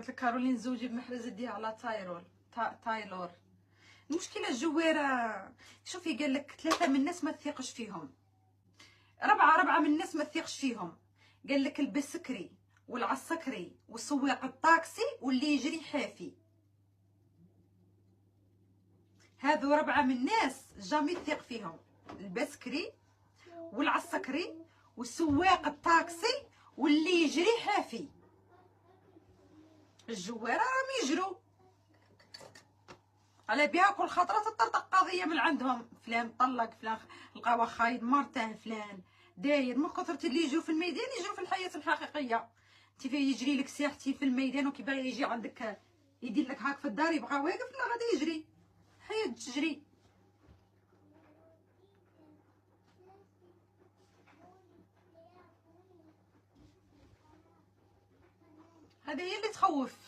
قلت لك كارولين زوجي بمحرز ديها على تايلور. المشكله الجويره، شوفي قال لك 3 من الناس ما تثيقش فيهم، 4 من الناس ما تثيقش فيهم. قال لك البسكري والعسكري وسواق الطاكسي واللي يجري حافي، هذو 4 من الناس جامي تثيق فيهم. البسكري والعسكري وسواق الطاكسي واللي يجري حافي. الجواره راهم يجروا على بها كل خطره تطرطق قضيه من عندهم، فلان طلق، فلان لقاوه خايب مرته، فلان داير. من كثرة اللي يجوا في الميدان يجوا في الحياه الحقيقيه. انت في يجري لك سياحتي في الميدان وكي باغي يجي عندك يدير لك هاك في الدار يبقى واقف، لا غادي يجري، الحياه تجري. هذه هي اللي تخوف.